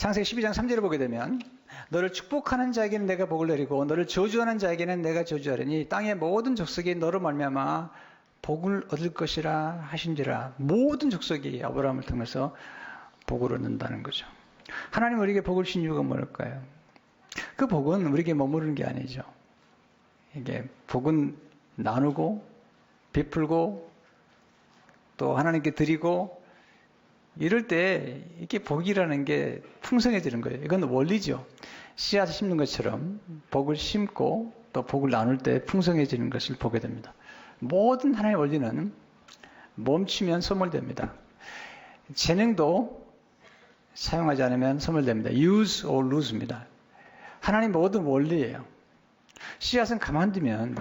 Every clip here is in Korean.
창세기 12장 3절을 보게 되면 너를 축복하는 자에게는 내가 복을 내리고 너를 저주하는 자에게는 내가 저주하리니 땅의 모든 족속이 너로 말미암아 복을 얻을 것이라 하신지라. 모든 족속이 아브라함을 통해서 복을 얻는다는 거죠. 하나님 우리에게 복을 주신 이유가 뭘까요? 그 복은 우리에게 머무르는 게 아니죠. 이게 복은 나누고 베풀고 또 하나님께 드리고 이럴 때 이렇게 복이라는 게 풍성해지는 거예요. 이건 원리죠. 씨앗을 심는 것처럼 복을 심고 또 복을 나눌 때 풍성해지는 것을 보게 됩니다. 모든 하나님의 원리는 멈추면 소멸됩니다. 재능도 사용하지 않으면 소멸됩니다. use or lose입니다. 하나님 모든 원리예요. 씨앗은 가만두면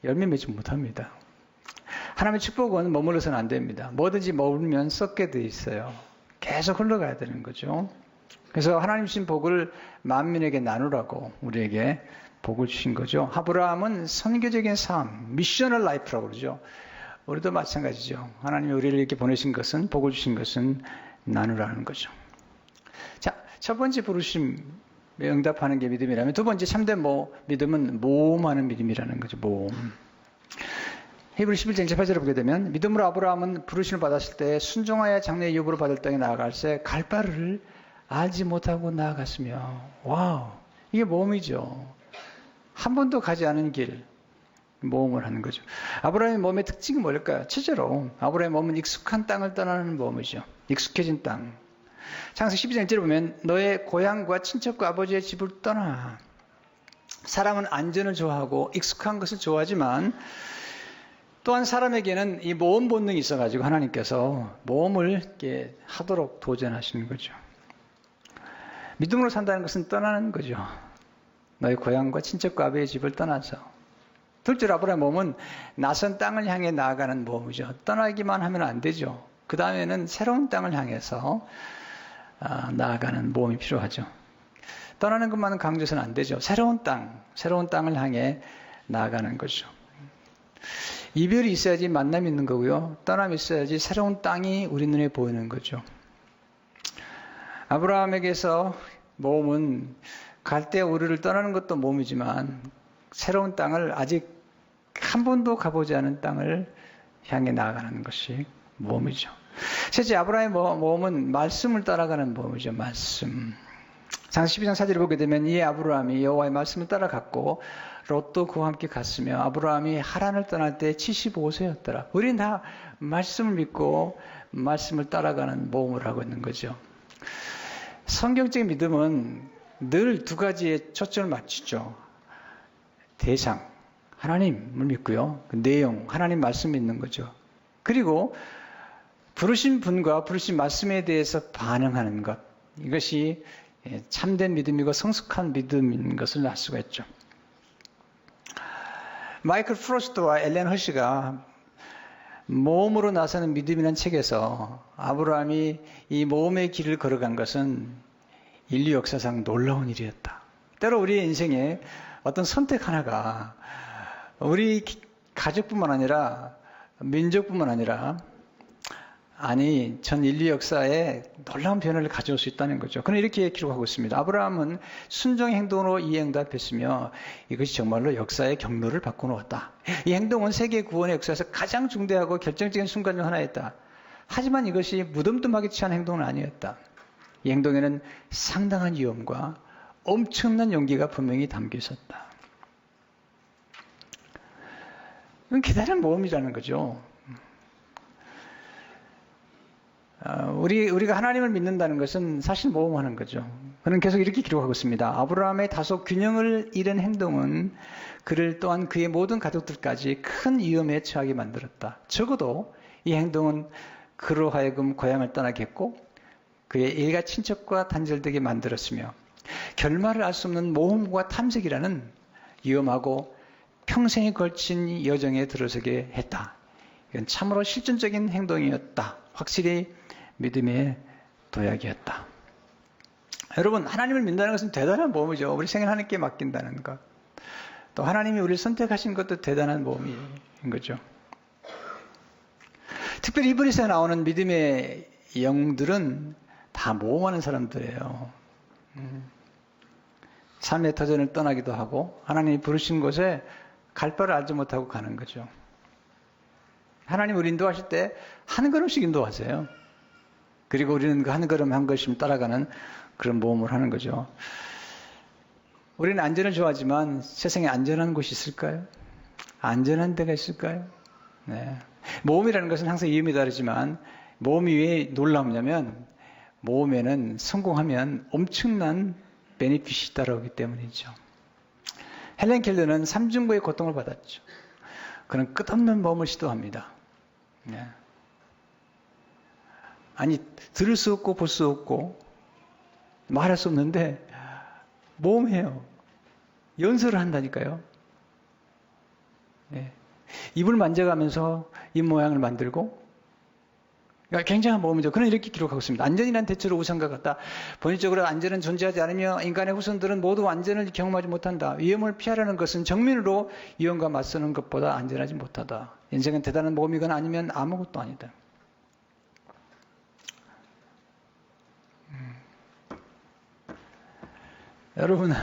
열매 맺지 못합니다. 하나님의 축복은 머물러서는 안 됩니다. 뭐든지 머물면 썩게 돼 있어요. 계속 흘러가야 되는 거죠. 그래서 하나님 주신 복을 만민에게 나누라고 우리에게 복을 주신 거죠. 아브라함은 선교적인 삶, 미셔널 라이프라고 그러죠. 우리도 마찬가지죠. 하나님이 우리를 이렇게 보내신 것은, 복을 주신 것은 나누라는 거죠. 자, 첫 번째 부르심에 응답하는 게 믿음이라면 두 번째 참된 믿음은 모험하는 믿음이라는 거죠. 모험. 히브리 11장 18절을 보게 되면 믿음으로 아브라함은 부르심을 받았을 때 순종하여 장래의 유업으로 받을 땅에 나아갈새 갈 바를 알지 못하고 나아갔으며. 와우, 이게 모험이죠. 한 번도 가지 않은 길, 모험을 하는 거죠. 아브라함의 모험의 특징이 뭘까요? 첫째로 아브라함의 모험은 익숙한 땅을 떠나는 모험이죠. 익숙해진 땅. 창세기 12장 1절을 보면 너의 고향과 친척과 아버지의 집을 떠나. 사람은 안전을 좋아하고 익숙한 것을 좋아하지만 또한 사람에게는 이 모험 본능이 있어가지고 하나님께서 모험을 이렇게 하도록 도전하시는 거죠. 믿음으로 산다는 것은 떠나는 거죠. 너의 고향과 친척과 아버지의 집을 떠나서. 둘째로 아브라함의 모험은 낯선 땅을 향해 나아가는 모험이죠. 떠나기만 하면 안 되죠. 그 다음에는 새로운 땅을 향해서 나아가는 모험이 필요하죠. 떠나는 것만은 강조해서는 안 되죠. 새로운 땅을 향해 나아가는 거죠. 이별이 있어야지 만남이 있는 거고요. 떠남이 있어야지 새로운 땅이 우리 눈에 보이는 거죠. 아브라함에게서 모험은 갈대아 우르를 떠나는 것도 모험이지만 새로운 땅을 아직 한 번도 가보지 않은 땅을 향해 나아가는 것이 모험이죠. 셋째, 아브라함의 모험은 말씀을 따라가는 모험이죠. 말씀. 창세기 12장 4절을 보게 되면 이 아브라함이 여호와의 말씀을 따라갔고 롯도 그와 함께 갔으며 아브라함이 하란을 떠날 때 75세였더라. 우리는 다 말씀을 믿고 말씀을 따라가는 모험을 하고 있는 거죠. 성경적인 믿음은 늘 두 가지에 초점을 맞추죠. 대상, 하나님을 믿고요. 그 내용, 하나님 말씀 믿는 거죠. 그리고 부르신 분과 부르신 말씀에 대해서 반응하는 것. 이것이 참된 믿음이고 성숙한 믿음인 것을 알 수가 있죠. 마이클 프로스트와 엘렌 허시가 모험으로 나서는 믿음이라는 책에서 아브라함이 이 모험의 길을 걸어간 것은 인류 역사상 놀라운 일이었다. 때로 우리의 인생에 어떤 선택 하나가 우리 가족뿐만 아니라 민족뿐만 아니라 전 인류 역사에 놀라운 변화를 가져올 수 있다는 거죠. 그는 이렇게 기록하고 있습니다. 아브라함은 순종의 행동으로 이에 응답했으며 이것이 정말로 역사의 경로를 바꿔놓았다. 이 행동은 세계 구원의 역사에서 가장 중대하고 결정적인 순간 중 하나였다. 하지만 이것이 무덤덤하게 취한 행동은 아니었다. 이 행동에는 상당한 위험과 엄청난 용기가 분명히 담겨 있었다. 이건 대단한 모험이라는 거죠. 우리가 하나님을 믿는다는 것은 사실 모험하는 거죠. 그는 계속 이렇게 기록하고 있습니다. 아브라함의 다소 균형을 잃은 행동은 그를 또한 그의 모든 가족들까지 큰 위험에 처하게 만들었다. 적어도 이 행동은 그로 하여금 고향을 떠나게 했고 그의 일가 친척과 단절되게 만들었으며 결말을 알 수 없는 모험과 탐색이라는 위험하고 평생에 걸친 여정에 들어서게 했다. 이건 참으로 실존적인 행동이었다. 확실히 믿음의 도약이었다. 여러분, 하나님을 믿는다는 것은 대단한 모험이죠. 우리 생을 하나님께 맡긴다는 것. 또 하나님이 우리를 선택하신 것도 대단한 모험인 거죠. 특별히 히브리서에 나오는 믿음의 영들은 다 모험하는 사람들이에요. 삶의 터전을 떠나기도 하고 하나님이 부르신 곳에 갈 바를 알지 못하고 가는 거죠. 하나님 우리 인도하실 때 한 걸음씩 인도하세요. 그리고 우리는 그 한 걸음 한 걸음 따라가는 그런 모험을 하는 거죠. 우리는 안전을 좋아하지만 세상에 안전한 곳이 있을까요? 안전한 데가 있을까요? 네. 모험이라는 것은 항상 위험이 다르지만 모험이 왜 놀라우냐면 모험에는 성공하면 엄청난 베니핏이 따라오기 때문이죠. 헬렌 켈러는 삼중고의 고통을 받았죠. 그는 끝없는 모험을 시도합니다. 네. 아니 들을 수 없고 볼 수 없고 말할 수 없는데 모험해요. 연설을 한다니까요. 네. 입을 만져가면서 입 모양을 만들고 그러니까 굉장한 모험이죠. 그는 이렇게 기록하고 있습니다. 안전이란 대체로 우상과 같다. 본질적으로 안전은 존재하지 않으며 인간의 후손들은 모두 안전을 경험하지 못한다. 위험을 피하려는 것은 정면으로 위험과 맞서는 것보다 안전하지 못하다. 인생은 대단한 모험이거나 아니면 아무것도 아니다. 여러분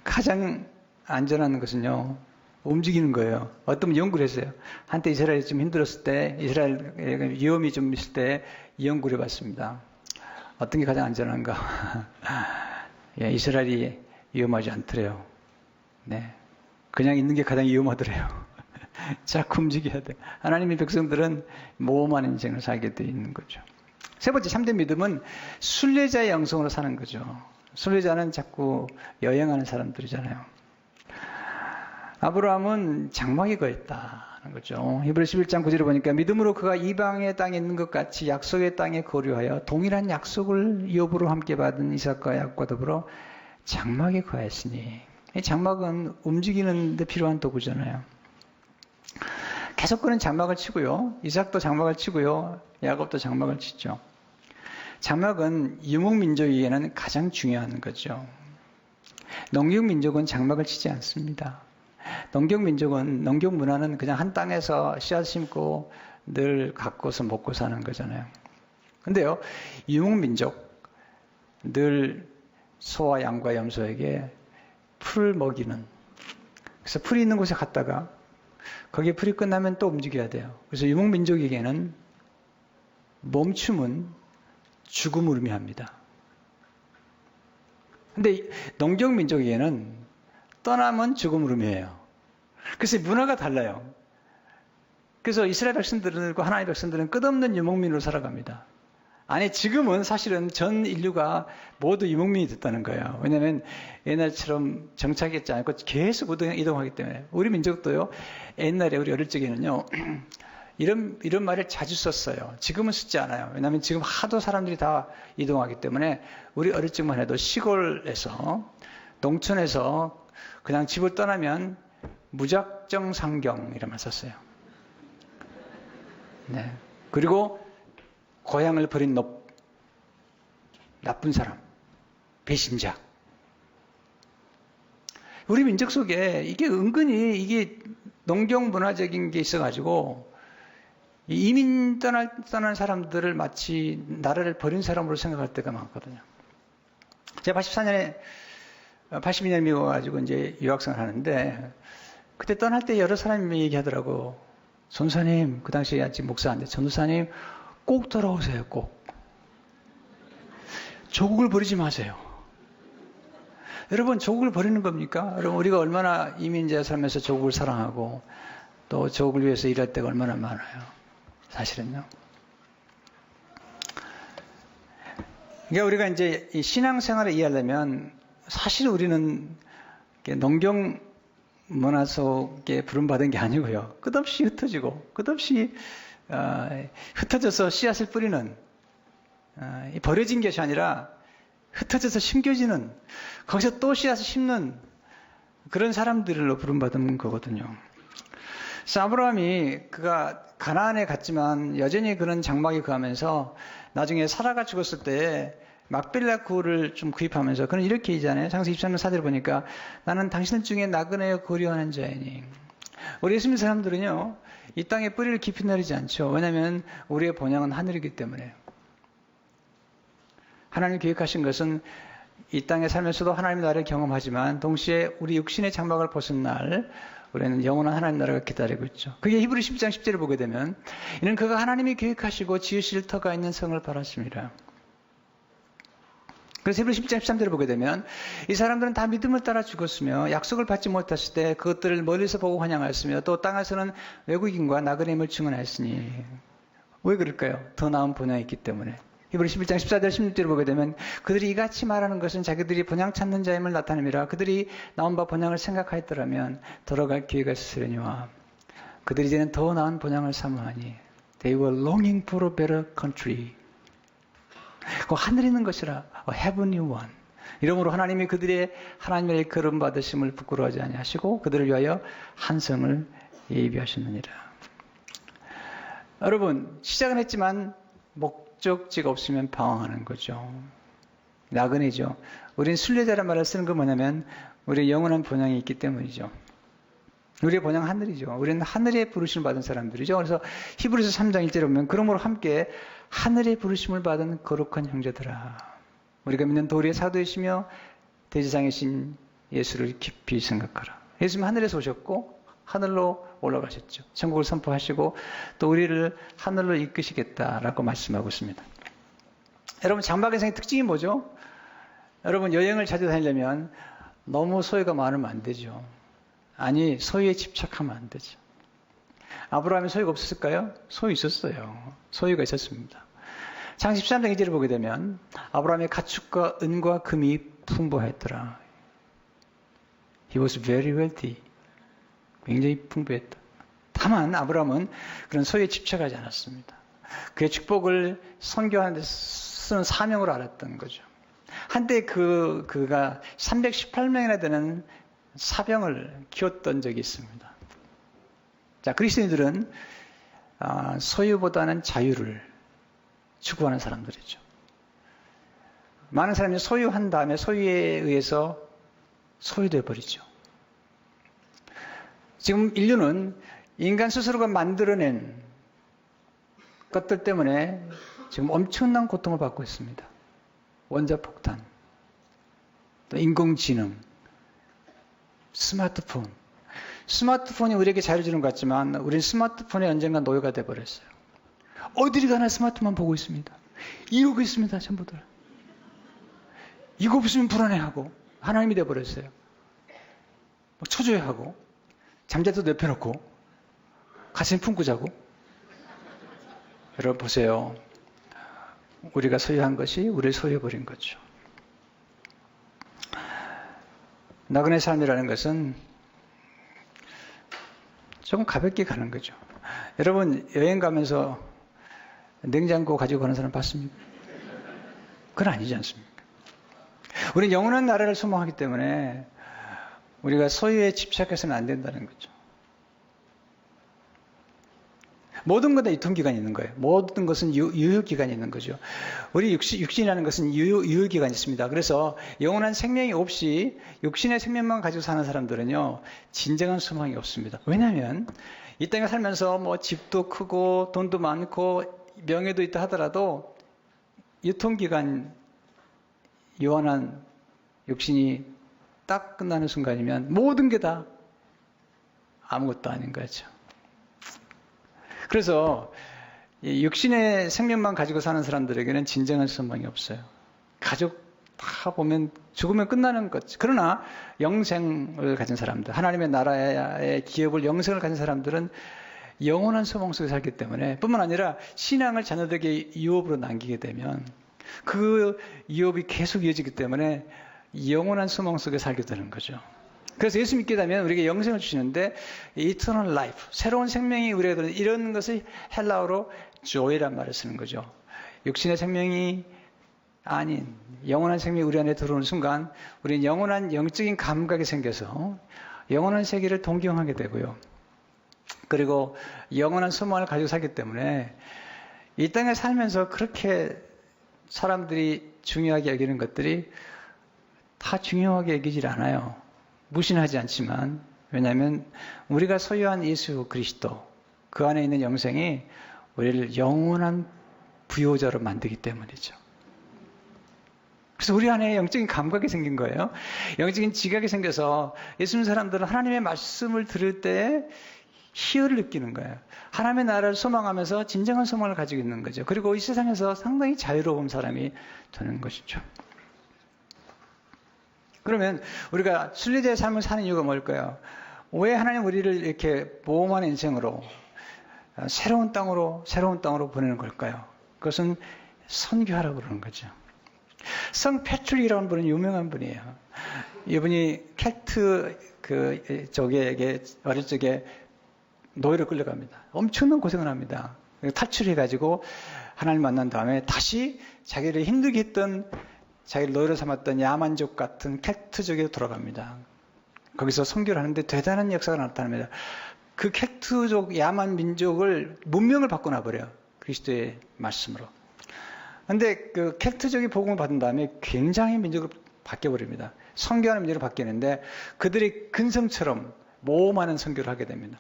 가장 안전한 것은요 움직이는 거예요. 어떤 연구를 했어요. 한때 이스라엘이 좀 힘들었을 때 이스라엘 위험이 좀 있을 때 연구를 해봤습니다. 어떤 게 가장 안전한가? 예, 이스라엘이 위험하지 않더래요. 네, 그냥 있는 게 가장 위험하더래요. 자꾸 움직여야 돼. 하나님의 백성들은 모험한 인생을 살게 되어 있는 거죠. 세 번째 참된 믿음은 순례자의 영성으로 사는 거죠. 순례자는 자꾸 여행하는 사람들이잖아요. 아브라함은 장막에 거했다는 거죠. 히브리서 11장 9절에 보니까 믿음으로 그가 이방의 땅에 있는 것 같이 약속의 땅에 거류하여 동일한 약속을 유업으로 함께 받은 이삭과 야곱과 더불어 장막에 거했으니 이 장막은 움직이는 데 필요한 도구잖아요. 계속 그는 장막을 치고요. 이삭도 장막을 치고요. 야곱도 장막을 치죠. 장막은 유목민족에게는 가장 중요한 거죠. 농경민족은 장막을 치지 않습니다. 농경 문화는 그냥 한 땅에서 씨앗 심고 늘 가꿔서 먹고 사는 거잖아요. 근데요, 유목민족, 늘 소와 양과 염소에게 풀을 먹이는, 그래서 풀이 있는 곳에 갔다가 거기에 풀이 끝나면 또 움직여야 돼요. 그래서 유목민족에게는 멈춤은 죽음을 의미합니다. 근데 농경민족에게는 떠남은 죽음을 의미해요. 그래서 문화가 달라요. 그래서 이스라엘 백성들과 하나님의 백성들은 끝없는 유목민으로 살아갑니다. 아니 지금은 사실은 전 인류가 모두 유목민이 됐다는 거예요. 왜냐하면 옛날처럼 정착했지 않고 계속 이동하기 때문에. 우리 민족도요. 옛날에 우리 어릴 적에는요. 이런 말을 자주 썼어요. 지금은 쓰지 않아요. 왜냐하면 지금 하도 사람들이 다 이동하기 때문에 우리 어릴 적만 해도 시골에서 농촌에서 그냥 집을 떠나면 무작정 상경 이런 말 썼어요. 네. 그리고 고향을 버린 나쁜 사람, 배신자. 우리 민족 속에 이게 은근히 이게 농경 문화적인 게 있어가지고 이민 떠난 사람들을 마치 나라를 버린 사람으로 생각할 때가 많거든요. 제가 82년에 미국 와가지고 이제 유학생을 하는데 그때 떠날 때 여러 사람이 얘기하더라고. 전사님, 그 당시에 아직 목사인데 전도사님 꼭 돌아오세요. 꼭. 조국을 버리지 마세요. 여러분 조국을 버리는 겁니까? 여러분 우리가 얼마나 이민자 살면서 조국을 사랑하고 또 조국을 위해서 일할 때가 얼마나 많아요. 사실은요. 그러니까 우리가 이제 이 신앙생활을 이해하려면 사실 우리는 농경 문화 속에 부름받은 게 아니고요. 끝없이 흩어지고 끝없이 흩어져서 씨앗을 뿌리는 버려진 것이 아니라 흩어져서 심겨지는 거기서 또 씨앗을 심는 그런 사람들로 부름받은 거거든요. 그래서 아브라함이 그가 가나안에 갔지만 여전히 그런 장막에 거하면서 나중에 사라가 죽었을 때 막벨라 구를 좀 구입하면서 그는 이렇게 얘기하잖아요. 창세기 23년 4절 보니까 나는 당신들 중에 나그네여 거류하는 자이니. 우리 예수 믿는 사람들은요. 이 땅에 뿌리를 깊이 내리지 않죠. 왜냐하면 우리의 본향은 하늘이기 때문에. 하나님이 계획하신 것은 이 땅에 살면서도 하나님 나라를 경험하지만 동시에 우리 육신의 장막을 벗은 날 우리는 영원한 하나님 나라가 기다리고 있죠. 그게 히브리 10장 10절을 보게 되면 이는 그가 하나님이 계획하시고 지으실 터가 있는 성을 바랐습니다. 그래서 히브리 10장 13절을 보게 되면 이 사람들은 다 믿음을 따라 죽었으며 약속을 받지 못했을 때 그것들을 멀리서 보고 환영하였으며 또 땅에서는 외국인과 나그네임을 증언하였으니 왜 그럴까요? 더 나은 본향이 있기 때문에. 히브리 11장 14절 16절을 보게 되면 그들이 이같이 말하는 것은 자기들이 본향 찾는 자임을 나타냅니다. 그들이 나온 바 본향을 생각하였더라면 돌아갈 기회가 있으려니와 그들이 이제는 더 나은 본향을 사모하니 They were longing for a better country. 그 하늘에 있는 것이라 a heavenly one. 이러므로 하나님이 그들의 하나님의 걸음 받으심을 부끄러워하지 아니하시고 그들을 위하여 한 성을 예비하셨느니라. 여러분 시작은 했지만 목적지가 없으면 방황하는 거죠. 나그네죠. 우리는 순례자란 말을 쓰는 건 뭐냐면 우리의 영원한 본향이 있기 때문이죠. 우리의 본향 하늘이죠. 우리는 하늘의 부르심을 받은 사람들이죠. 그래서 히브리서 3장 1절에 보면 그러므로 함께 하늘의 부르심을 받은 거룩한 형제들아 우리가 믿는 도리의 사도이시며 대지상이신 예수를 깊이 생각하라. 예수님은 하늘에서 오셨고 하늘로 올라가셨죠. 천국을 선포하시고 또 우리를 하늘로 이끄시겠다라고 말씀하고 있습니다. 여러분 장막 인생의 특징이 뭐죠? 여러분 여행을 자주 다니려면 너무 소유가 많으면 안 되죠. 아니 소유에 집착하면 안 되죠. 아브라함이 소유가 없었을까요? 소유 있었어요. 소유가 있었습니다. 창세기 13장 2절을 보게 되면 아브라함의 가축과 은과 금이 풍부했더라. He was very wealthy. 굉장히 풍부했다. 다만 아브라함은 그런 소유에 집착하지 않았습니다. 그의 축복을 선교하는 데 쓰는 사명으로 알았던 거죠. 한때 그가 318명이나 되는 사병을 키웠던 적이 있습니다. 자, 그리스도인들은 소유보다는 자유를 추구하는 사람들이죠. 많은 사람이 소유한 다음에 소유에 의해서 소유되어 버리죠. 지금 인류는 인간 스스로가 만들어낸 것들 때문에 지금 엄청난 고통을 받고 있습니다. 원자폭탄, 또 인공지능, 스마트폰. 스마트폰이 우리에게 자유를 주는 것 같지만 우리는 스마트폰에 언젠가 노예가 돼버렸어요. 어디를 가나 스마트만 보고 있습니다. 이러고 있습니다. 전부들. 이거 없으면 불안해하고 하나님이 돼버렸어요. 초조해하고 잠잘 때도 옆에 놓고 가슴 품고 자고. 여러분 보세요. 우리가 소유한 것이 우리를 소유해버린 거죠. 나그네 삶이라는 것은 조금 가볍게 가는 거죠. 여러분 여행 가면서 냉장고 가지고 가는 사람 봤습니까? 그건 아니지 않습니까? 우리는 영원한 나라를 소망하기 때문에 우리가 소유에 집착해서는 안 된다는 거죠. 모든 것에 유통기간이 있는 거예요. 모든 것은 유효기간이 있는 거죠. 우리 육신이라는 것은 유효기간이 있습니다. 그래서 영원한 생명이 없이 육신의 생명만 가지고 사는 사람들은요, 진정한 소망이 없습니다. 왜냐하면 이 땅에 살면서 뭐 집도 크고 돈도 많고 명예도 있다 하더라도 유통기간 요한한 육신이 딱 끝나는 순간이면 모든 게 다 아무것도 아닌 거죠. 그래서 육신의 생명만 가지고 사는 사람들에게는 진정한 소망이 없어요. 가족 다 보면 죽으면 끝나는 거지. 그러나 영생을 가진 사람들, 하나님의 나라의 기업을 영생을 가진 사람들은 영원한 소망 속에 살기 때문에 뿐만 아니라 신앙을 자녀들에게 유업으로 남기게 되면 그 유업이 계속 이어지기 때문에 영원한 소망 속에 살게 되는 거죠. 그래서 예수 믿게 되면 우리에게 영생을 주시는데 eternal life, 새로운 생명이 우리에게 들어오는 이런 것을 헬라어로 joy란 말을 쓰는 거죠. 육신의 생명이 아닌 영원한 생명이 우리 안에 들어오는 순간 우리는 영원한 영적인 감각이 생겨서 영원한 세계를 동경하게 되고요. 그리고 영원한 소망을 가지고 살기 때문에 이 땅에 살면서 그렇게 사람들이 중요하게 여기는 것들이 다 중요하게 여기질 않아요. 무신하지 않지만, 왜냐하면 우리가 소유한 예수 그리스도, 그 안에 있는 영생이 우리를 영원한 부요자로 만들기 때문이죠. 그래서 우리 안에 영적인 감각이 생긴 거예요. 영적인 지각이 생겨서 예수 믿는 사람들은 하나님의 말씀을 들을 때 희열을 느끼는 거예요. 하나님의 나라를 소망하면서 진정한 소망을 가지고 있는 거죠. 그리고 이 세상에서 상당히 자유로운 사람이 되는 것이죠. 그러면 우리가 순례자의 삶을 사는 이유가 뭘까요? 왜 하나님 우리를 이렇게 모험한 인생으로 새로운 땅으로 보내는 걸까요? 그것은 선교하라고 그러는 거죠. 성 패트릭이라는 분은 유명한 분이에요. 이분이 켈트 쪽에게 어릴 적에 노예로 끌려갑니다. 엄청난 고생을 합니다. 탈출해가지고 하나님 만난 다음에 다시 자기를 힘들게 했던, 자기를 노예로 삼았던 야만족 같은 켈트족에 돌아갑니다. 거기서 선교를 하는데 대단한 역사가 나타납니다. 그 켈트족 야만 민족을 문명을 바꿔놔버려요. 그리스도의 말씀으로. 근데 그 켈트족이 복음을 받은 다음에 굉장히 민족으로 바뀌어버립니다. 선교하는 민족으로 바뀌는데 그들이 근성처럼 모험하는 선교를 하게 됩니다.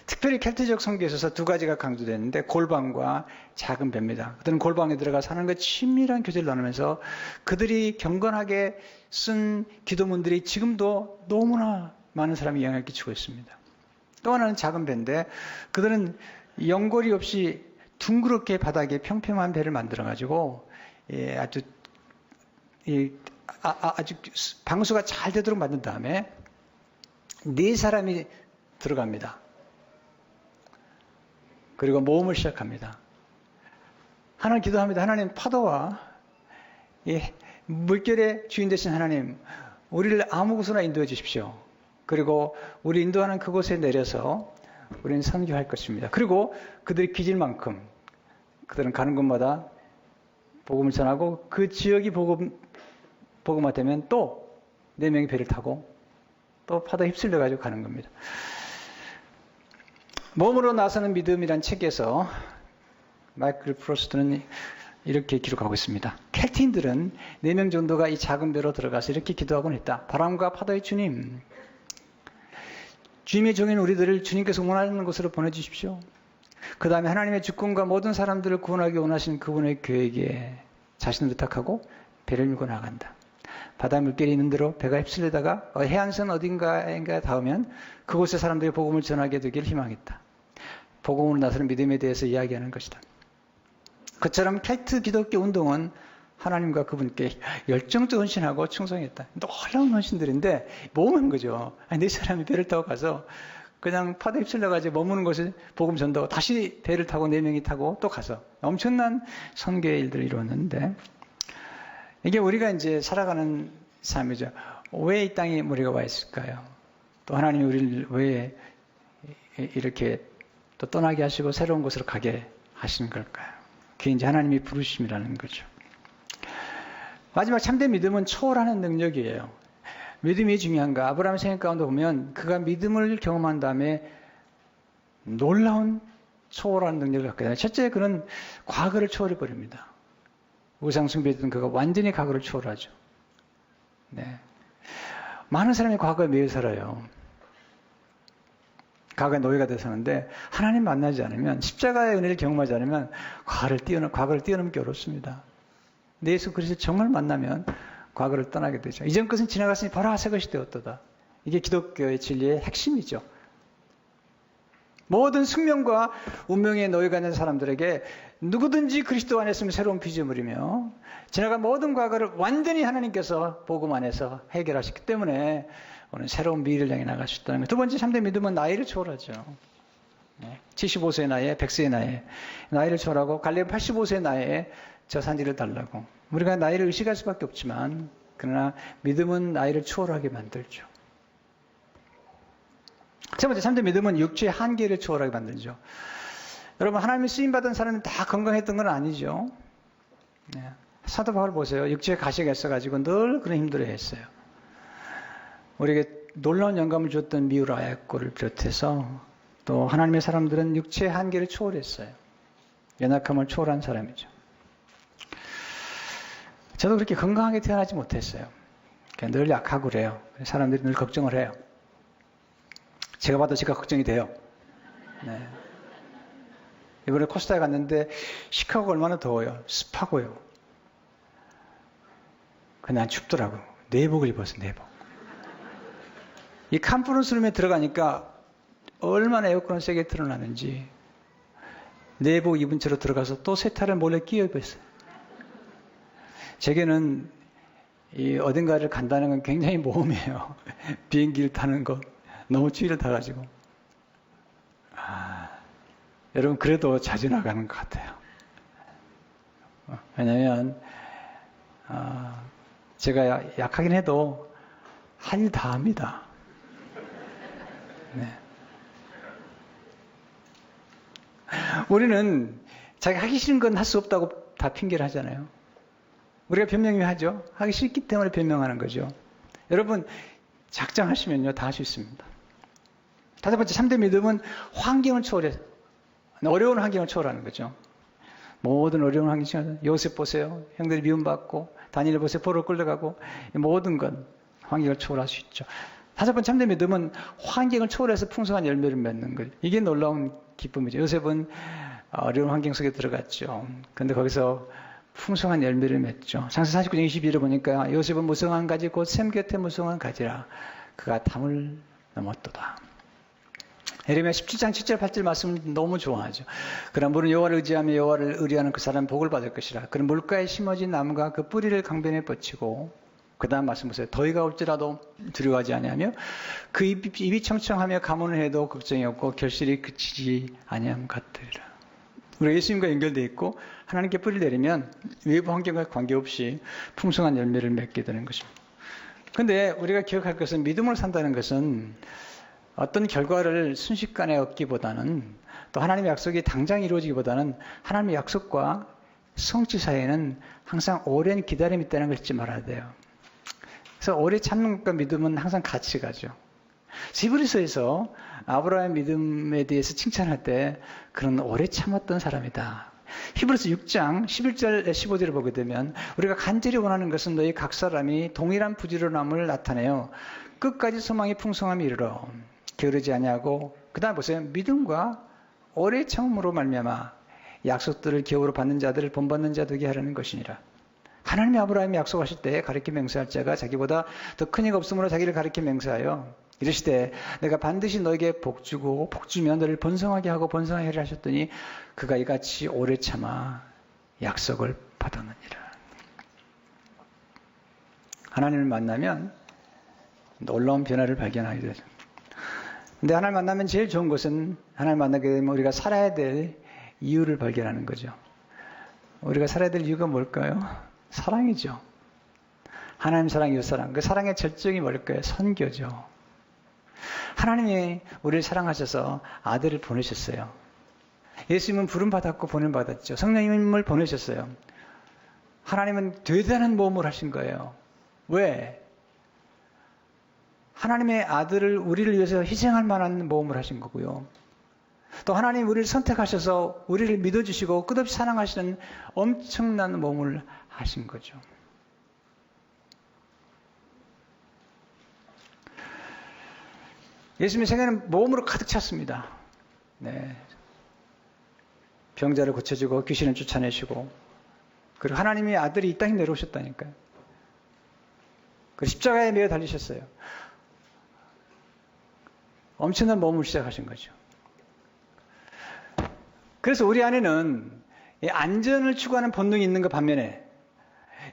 특별히 켈트족 선교에 있어서 두 가지가 강조되는데 골방과 작은 배입니다. 그들은 골방에 들어가 사는 것 친밀한 교제를 나누면서 그들이 경건하게 쓴 기도문들이 지금도 너무나 많은 사람이 영향을 끼치고 있습니다. 또 하나는 작은 배인데 그들은 연골이 없이 둥그렇게 바닥에 평평한 배를 만들어가지고 아주 방수가 잘 되도록 만든 다음에 4사람이 들어갑니다. 그리고 모험을 시작합니다. 하나님 기도합니다. 하나님 파도와 물결의 주인 되신 하나님, 우리를 아무 곳으나 인도해 주십시오. 그리고 우리 인도하는 그곳에 내려서 우리는 선교할 것입니다. 그리고 그들이 기질 만큼 그들은 가는 곳마다 복음을 전하고 그 지역이 복음화 되면 또 4명이 배를 타고 또 파도에 휩쓸려 가지고 가는 겁니다. 몸으로 나서는 믿음이란 책에서 마이클 프로스트는 이렇게 기록하고 있습니다. 켈틴들은 4명 정도가 이 작은 배로 들어가서 이렇게 기도하곤 했다. 바람과 파도의 주님, 주님의 종인 우리들을 주님께서 원하는 곳으로 보내주십시오. 그 다음에 하나님의 주권과 모든 사람들을 구원하기 원하신 그분의 계획에 자신을 의탁하고 배를 밀고 나간다. 바다 물결이 있는 대로 배가 휩쓸리다가 해안선 어딘가에 닿으면 그곳의 사람들이 복음을 전하게 되길 희망했다. 복음으로 나서는 믿음에 대해서 이야기하는 것이다. 그처럼 켈트 기독교 운동은 하나님과 그분께 열정적 헌신하고 충성했다. 놀라운 헌신들인데 모험한 거죠. 네 사람이 배를 타고 가서 그냥 파도에 휩쓸려가지고 머무는 곳에 복음 전도하고 다시 배를 타고 4명이 타고 또 가서 엄청난 선교의 일들을 이루었는데 이게 우리가 이제 살아가는 삶이죠. 왜 이 땅에 우리가 와 있을까요? 또 하나님이 우리를 왜 이렇게 또 떠나게 하시고 새로운 곳으로 가게 하시는 걸까요? 그게 이제 하나님이 부르심이라는 거죠. 마지막 참된 믿음은 초월하는 능력이에요. 믿음이 중요한가? 아브라함의 생각 가운데 보면 그가 믿음을 경험한 다음에 놀라운 초월하는 능력을 갖게 되요. 첫째, 그는 과거를 초월해버립니다. 우상숭배했던 그가 완전히 과거를 초월하죠. 네. 많은 사람이 과거에 매여 살아요. 과거의 노예가 돼서 사는데 하나님 만나지 않으면 십자가의 은혜를 경험하지 않으면 과거를 뛰어넘기 어렵습니다. 근데 예수 그리스도 정말 만나면 과거를 떠나게 되죠. 이전 것은 지나갔으니 보라 새 것이 되었도다. 이게 기독교의 진리의 핵심이죠. 모든 숙명과 운명의 노예가 된 사람들에게 누구든지 그리스도 안에 있으면 새로운 피조물이며 지나간 모든 과거를 완전히 하나님께서 복음 안에서 해결하셨기 때문에 오늘 새로운 미래를 향해 나갈 수 있다는 것. 두 번째 참된 믿음은 나이를 초월하죠. 75세의 나이에 100세의 나이에 나이를 초월하고 갈렙 85세의 나이에 저 산지를 달라고. 우리가 나이를 의식할 수밖에 없지만 그러나 믿음은 나이를 초월하게 만들죠. 세 번째 참된 믿음은 육체의 한계를 초월하게 만들죠. 여러분 하나님이 쓰임받은 사람은 다 건강했던 건 아니죠. 사도 바울 보세요. 육체에 가시가 있어가지고 늘 그런 힘들어했어요. 우리에게 놀라운 영감을 줬던 미우라 야코를 비롯해서 또 하나님의 사람들은 육체의 한계를 초월했어요. 연약함을 초월한 사람이죠. 저도 그렇게 건강하게 태어나지 못했어요. 늘 약하고 그래요. 사람들이 늘 걱정을 해요. 제가 봐도 제가 걱정이 돼요. 네. 이번에 코스타에 갔는데 시카고가 얼마나 더워요. 습하고요. 근데 난 춥더라고. 내복을 입었어, 내복. 이 캄프루스룸에 들어가니까 얼마나 에어컨을 세게 틀어놨는지 내복 입은 채로 들어가서 또 세타를 몰래 끼워 입었어요. 제게는 이 어딘가를 간다는 건 굉장히 모험이에요. 비행기를 타는 거 너무 추위를 타가지고. 여러분 그래도 자주 나가는 것 같아요. 왜냐하면 제가 약하긴 해도 할 일 다 합니다. 네. 우리는 자기 하기 싫은 건 할 수 없다고 다 핑계를 하잖아요. 우리가 변명이 하죠. 하기 싫기 때문에 변명하는 거죠. 여러분 작정하시면요 다 할 수 있습니다. 다섯 번째 참된 믿음은 환경을 초월해서 어려운 환경을 초월하는 거죠. 모든 어려운 환경, 요셉 보세요. 형들이 미움받고 다니엘 보세요. 포로로 끌려가고 모든 건 환경을 초월할 수 있죠. 다섯 번째 참된 믿음은 환경을 초월해서 풍성한 열매를 맺는 것. 이게 놀라운 기쁨이죠. 요셉은 어려운 환경 속에 들어갔죠. 그런데 거기서 풍성한 열매를 맺죠. 창세기 49장 22절에 보니까 요셉은 무성한 가지 곧 샘 곁에 무성한 가지라 그가 담을 넘었도다. 예레미야 17장 7절 8절 말씀을 너무 좋아하죠. 그러나 물은 여호와를 의지하며 여호와를 의뢰하는 그 사람은 복을 받을 것이라. 그는 물가에 심어진 나무가 그 뿌리를 강변에 뻗치고 그 다음 말씀 보세요. 더위가 올지라도 두려워하지 아니하며 그 입이 청청하며 가문을 해도 걱정이 없고 결실이 그치지 아니함 같으리라. 우리가 예수님과 연결되어 있고 하나님께 뿌리를 내리면 외부 환경과 관계없이 풍성한 열매를 맺게 되는 것입니다. 그런데 우리가 기억할 것은 믿음으로 산다는 것은 어떤 결과를 순식간에 얻기보다는 또 하나님의 약속이 당장 이루어지기보다는 하나님의 약속과 성취 사이에는 항상 오랜 기다림이 있다는 걸 잊지 말아야 돼요. 그래서 오래 참는 것과 믿음은 항상 같이 가죠. 히브리서에서 아브라함의 믿음에 대해서 칭찬할 때 그는 오래 참았던 사람이다. 히브리서 6장 11절 15절을 보게 되면 우리가 간절히 원하는 것은 너희 각 사람이 동일한 부지런함을 나타내어 끝까지 소망이 풍성함에 이르러 게으르지 아니하고 그 다음 보세요. 믿음과 오래 참음으로 말미암아 약속들을 기업으로 받는 자들을 본받는 자 되게 하려는 것이니라. 하나님이 아브라함이 약속하실 때 가르쳐 맹세할 자가 자기보다 더 큰 이가 없으므로 자기를 가르쳐 맹세하여 이르시되 내가 반드시 너에게 복주고 복주면 너를 번성하게 하고 번성하게 하리라 하셨더니 그가 이같이 오래 참아 약속을 받았느니라. 하나님을 만나면 놀라운 변화를 발견하게 되죠. 근데 하나님 만나면 제일 좋은 것은 하나님 만나게 되면 우리가 살아야 될 이유를 발견하는 거죠. 우리가 살아야 될 이유가 뭘까요? 사랑이죠. 하나님 사랑, 이웃 사랑. 그 사랑의 절정이 뭘까요? 선교죠. 하나님이 우리를 사랑하셔서 아들을 보내셨어요. 예수님은 부름 받았고 보냄 받았죠. 성령님을 보내셨어요. 하나님은 대단한 모험을 하신 거예요. 왜? 하나님의 아들을 우리를 위해서 희생할 만한 모험을 하신 거고요. 또 하나님 우리를 선택하셔서 우리를 믿어주시고 끝없이 사랑하시는 엄청난 모험을 하신 거죠. 예수님의 생애는 모험으로 가득 찼습니다. 네. 병자를 고쳐주고 귀신을 쫓아내시고 그리고 하나님의 아들이 이 땅에 내려오셨다니까요. 그리고 십자가에 매어 달리셨어요. 엄청난 모험을 시작하신 거죠. 그래서 우리 안에는 안전을 추구하는 본능이 있는 것 반면에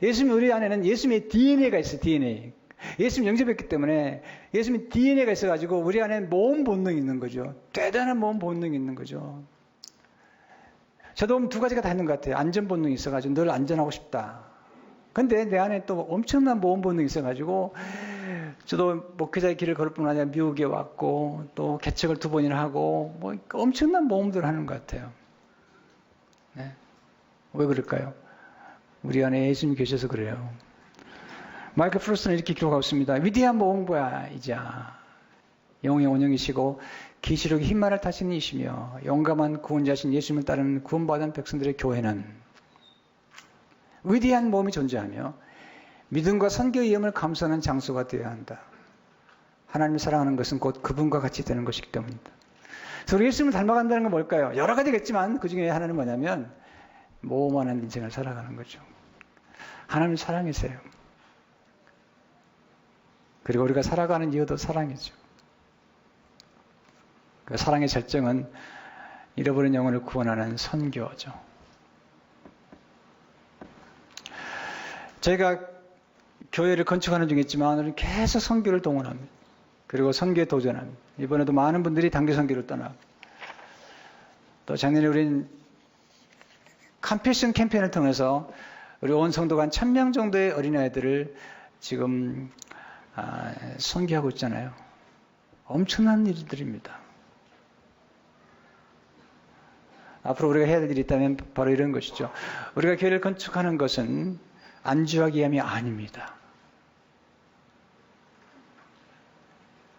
예수님 우리 안에는 예수님의 DNA가 있어요. DNA. 예수님 영접했기 때문에 예수님의 DNA가 있어가지고 우리 안에 모험 본능이 있는 거죠. 대단한 모험 본능이 있는 거죠. 저도 두 가지가 다 있는 것 같아요. 안전 본능이 있어가지고 늘 안전하고 싶다. 근데 내 안에 또 엄청난 모험 본능이 있어가지고 저도 목회자의 길을 걸을 뿐 아니라 미국에 왔고 또 개척을 2번이나 하고 뭐 엄청난 모험들을 하는 것 같아요. 네. 왜 그럴까요? 우리 안에 예수님이 계셔서 그래요. 마이클 프로스트는 이렇게 기록하고 있습니다. 위대한 모험가이자 영의 원형이시고 계시록의 흰말을 타신 이시며 용감한 구원자신 예수님을 따르는 구원받은 백성들의 교회는 위대한 모험이 존재하며 믿음과 선교의 위험을 감수하는 장소가 되어야 한다. 하나님을 사랑하는 것은 곧 그분과 같이 되는 것이기 때문입니다. 그래서 우리 예수님을 닮아간다는 건 뭘까요? 여러 가지겠지만 그 중에 하나는 뭐냐면 모험하는 인생을 살아가는 거죠. 하나님을 사랑하세요. 그리고 우리가 살아가는 이유도 사랑이죠. 그 사랑의 절정은 잃어버린 영혼을 구원하는 선교죠. 저희가 교회를 건축하는 중에 있지만 우리는 계속 선교를 동원합니다. 그리고 선교에 도전합니다. 이번에도 많은 분들이 단기 선교를 떠나고, 또 작년에 우린 컴패션 캠페인을 통해서 우리 온 성도가 한 1000명 정도의 어린아이들을 지금 선교하고 있잖아요. 엄청난 일들입니다. 앞으로 우리가 해야 될 일이 있다면 바로 이런 것이죠. 우리가 교회를 건축하는 것은 안주하기 위함이 아닙니다.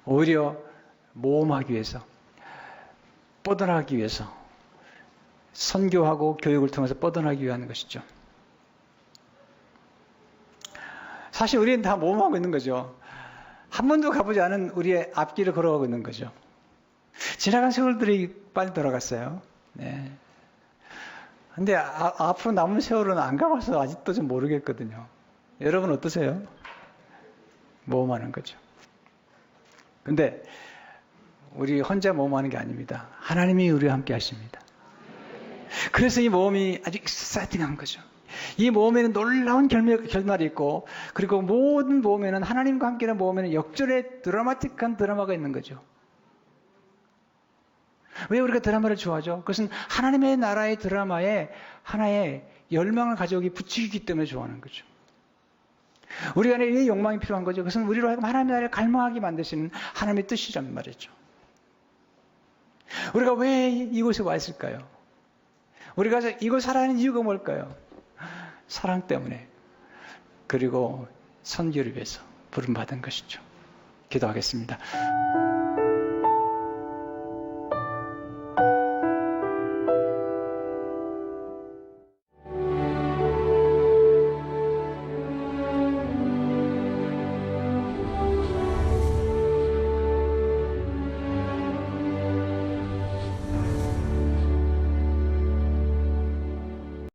오히려 모험하기 위해서, 뻗어나가기 위해서, 선교하고 교육을 통해서 뻗어나가기 위한 것이죠. 사실 우리는 다 모험하고 있는 거죠. 한 번도 가보지 않은 우리의 앞길을 걸어가고 있는 거죠. 지나간 세월들이 빨리 돌아갔어요. 네. 근데 앞으로 남은 세월은 안 가봐서 아직도 좀 모르겠거든요. 여러분 어떠세요? 모험하는 거죠. 근데 우리 혼자 모험하는 게 아닙니다. 하나님이 우리와 함께 하십니다. 그래서 이 모험이 아주 익사이팅한 거죠. 이 모험에는 놀라운 결말이 있고, 그리고 모든 모험에는, 하나님과 함께하는 모험에는 역전의 드라마틱한 드라마가 있는 거죠. 왜 우리가 드라마를 좋아하죠? 그것은 하나님의 나라의 드라마에 하나의 열망을 가져오기 부추기기 때문에 좋아하는 거죠. 우리 안에 이 욕망이 필요한 거죠. 그것은 우리로 하여금 하나님의 나라를 갈망하게 만드시는 하나님의 뜻이란 말이죠. 우리가 왜 이곳에 와 있을까요? 우리가 이곳 살아가는 이유가 뭘까요? 사랑 때문에, 그리고 선교를 위해서 부름받은 것이죠. 기도하겠습니다.